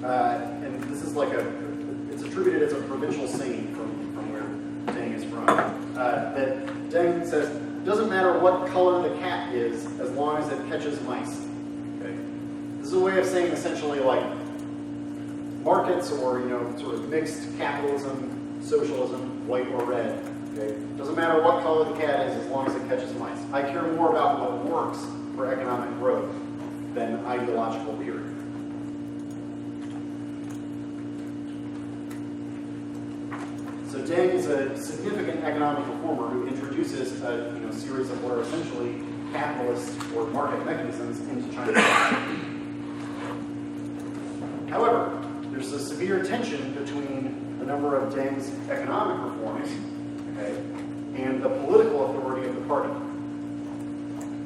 And this is it's attributed as a provincial saying from where Deng is from. That Deng says, doesn't matter what color the cat is, as long as it catches mice. Okay? This is a way of saying essentially markets or, sort of mixed capitalism, socialism, white or red. Okay? Doesn't matter what color the cat is as long as it catches mice. I care more about what works for economic growth than ideological purity. So Deng is a significant economic reformer who introduces a series of what are essentially capitalist or market mechanisms into China. However, there's a severe tension between a number of Deng's economic reforms, okay, and the political authority of the party.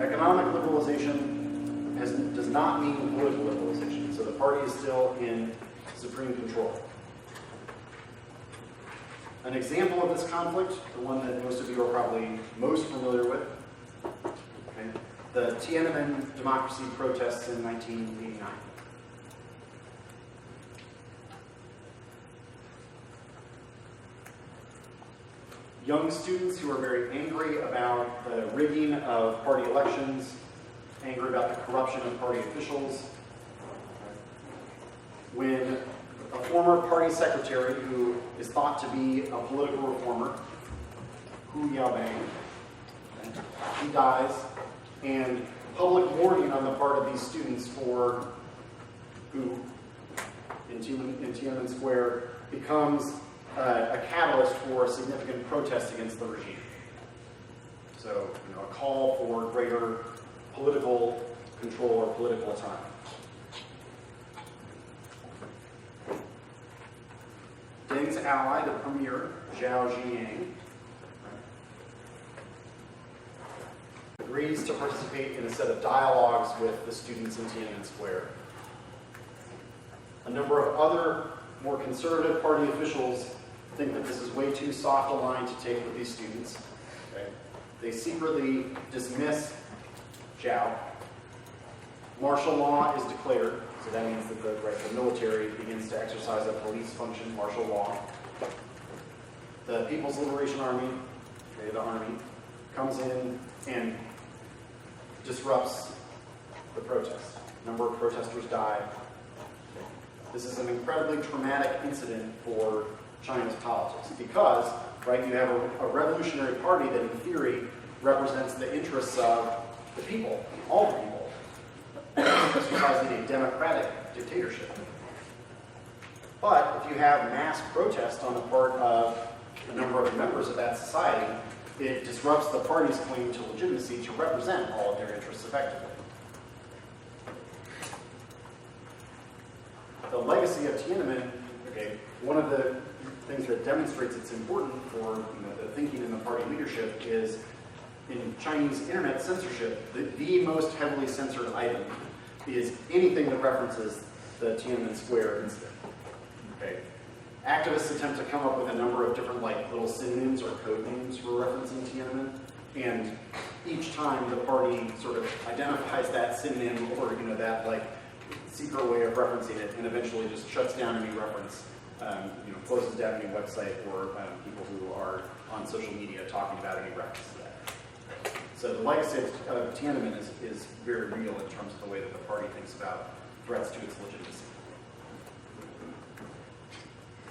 Economic liberalization does not mean political liberalization, so the party is still in supreme control. An example of this conflict, the one that most of you are probably most familiar with, okay, the Tiananmen democracy protests in 1989. Young students who are very angry about the rigging of party elections, angry about the corruption of party officials. When a former party secretary who is thought to be a political reformer, Hu Yaobang, he dies, and public mourning on the part of these students for Hu in Tiananmen Square becomes a catalyst for a significant protest against the regime. So, a call for greater political control or political autonomy. Deng's ally, the premier, Zhao Ziyang, agrees to participate in a set of dialogues with the students in Tiananmen Square. A number of other more conservative party officials think that this is way too soft a line to take with these students. Okay? They secretly dismiss Zhao. Martial law is declared, so that means that the military begins to exercise a police function, martial law. The People's Liberation Army, okay, the army, comes in and disrupts the protest. A number of protesters die. This is an incredibly traumatic incident for China's politics because, right, you have a revolutionary party that in theory represents the interests of the people, all the people, exercising a democratic dictatorship. But if you have mass protest on the part of a number of members of that society, it disrupts the party's claim to legitimacy to represent all of their interests effectively. The legacy of Tiananmen, okay, one of the things that demonstrates it's important for the thinking in the party leadership is in Chinese internet censorship, the most heavily censored item is anything that references the Tiananmen Square incident. Okay. Activists attempt to come up with a number of different little synonyms or code names for referencing Tiananmen, and each time the party sort of identifies that synonym or that secret way of referencing it, and eventually just shuts down any reference, closes down any website or people who are on social media talking about any reference to that. So the legacy of Tiananmen is very real in terms of the way that the party thinks about threats to its legitimacy.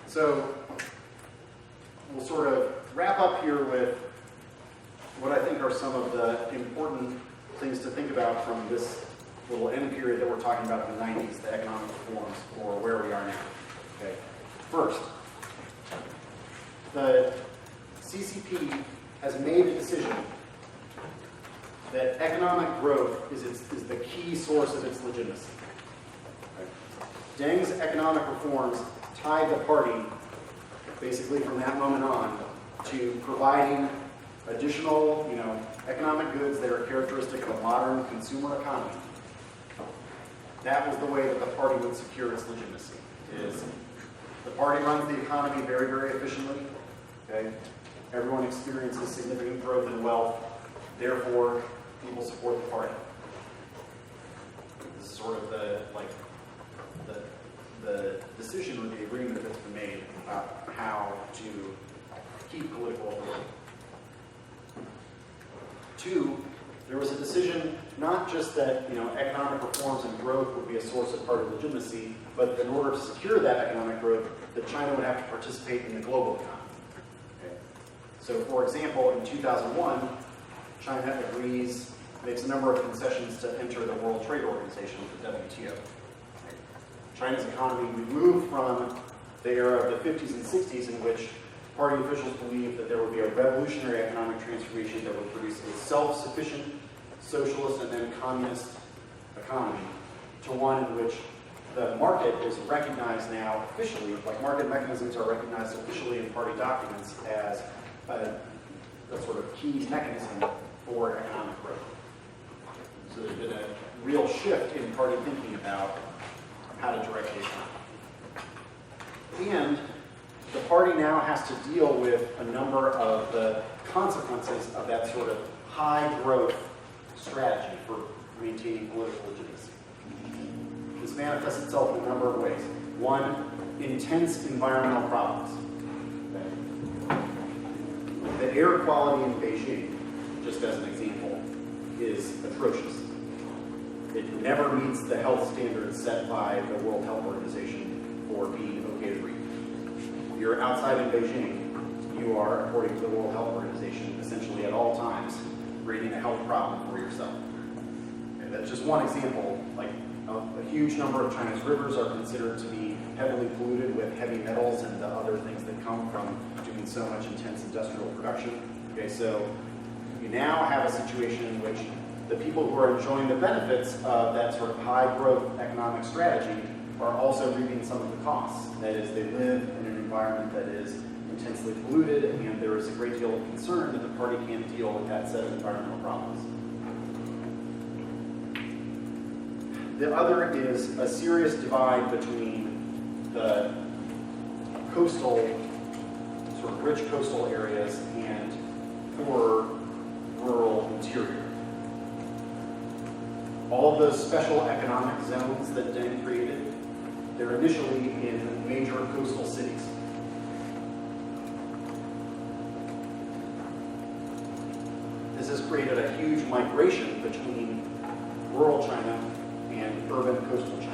So we'll sort of wrap up here with what I think are some of the important things to think about from this little end period that we're talking about in the 90s, the economic reforms, or where we are now. Okay. First, the CCP has made a decision that economic growth is the key source of its legitimacy. Okay. Deng's economic reforms tied the party, basically from that moment on, to providing additional, economic goods that are characteristic of a modern consumer economy. That was the way that the party would secure its legitimacy. Is the party runs the economy very, very efficiently. Okay, everyone experiences significant growth and wealth. Therefore, people support the party. This is sort of the decision or the agreement that's been made about how to keep political authority. Two, there was a decision not just that economic reforms and growth would be a source of party legitimacy, but in order to secure that economic growth, that China would have to participate in the global economy. Okay. So, for example, in 2001, China makes a number of concessions to enter the World Trade Organization, the WTO. Okay. China's economy, we moved from the era of the 50s and 60s in which party officials believed that there would be a revolutionary economic transformation that would produce a self-sufficient socialist and then communist economy to one in which the market is recognized now officially, like market mechanisms are recognized officially in party documents as a sort of key mechanism for economic growth. So there's been a real shift in party thinking about how to direct the economy. And the party now has to deal with a number of the consequences of that sort of high growth strategy for maintaining political legitimacy. This manifests itself in a number of ways. One, intense environmental problems. The air quality in Beijing, just as an example, is atrocious. It never meets the health standards set by the World Health Organization for being okay to breathe. If you're outside in Beijing, you are, according to the World Health Organization, essentially at all times creating a health problem for yourself. And that's just one example. Like a huge number of China's rivers are considered to be heavily polluted with heavy metals and the other things that come from doing so much intense industrial production. Okay, so you now have a situation in which the people who are enjoying the benefits of that sort of high growth economic strategy are also reaping some of the costs. That is, they live in an environment that is intensely polluted, and there is a great deal of concern that the party can't deal with that set of environmental problems. The other is a serious divide between the coastal, sort of rich coastal areas and poorer rural interior. All of those special economic zones that Deng created, they're initially in major coastal cities. This has created a huge migration between rural China and urban coastal China.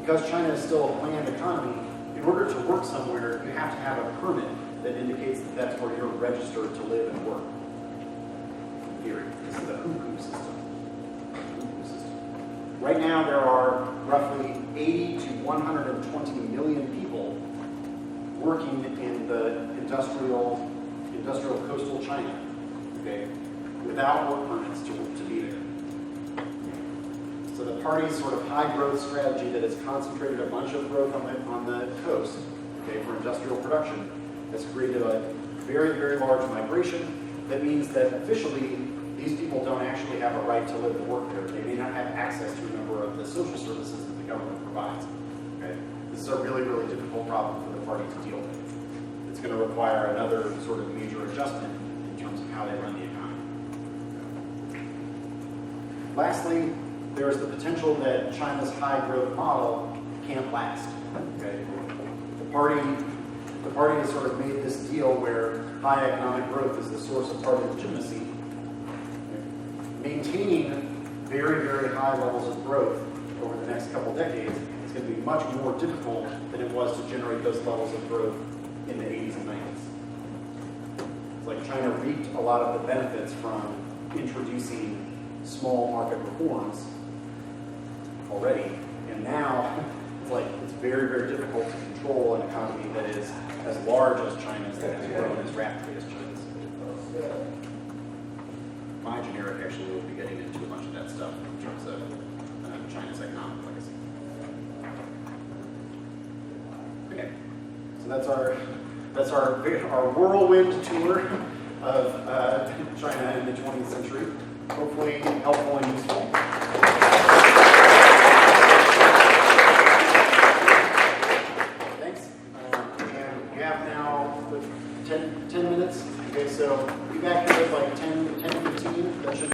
Because China is still a planned economy, in order to work somewhere, you have to have a permit that indicates that that's where you're registered to live and work. In theory, this is the hukou system. Right now, there are roughly 80 to 120 million people working in the industrial coastal China, okay, without work permits to be there. So the party's sort of high growth strategy that has concentrated a bunch of growth on the coast, okay, for industrial production, has created a very, very large migration. That means that officially, these people don't actually have a right to live and work there. They may not have access to a number of the social services that the government provides. Okay? This is a really, really difficult problem for the party to deal with. It's going to require another sort of major adjustment in terms of how they run the economy. Lastly, there is the potential that China's high growth model can't last. Okay? The party has sort of made this deal where high economic growth is the source of party legitimacy. Maintaining very, very high levels of growth over the next couple decades is going to be much more difficult than it was to generate those levels of growth in the 80s and 90s. It's like China reaped a lot of the benefits from introducing small market reforms already, and now it's very, very difficult to control an economy that is as large as China's, that has grown as rapidly as China's. My generic actually will be getting into a bunch of that stuff in terms of China's economic legacy. Okay, so that's our whirlwind tour of China in the 20th century. Hopefully helpful and useful. Thanks. And we have now 10 minutes. Okay, so be back here at like 10:15. That should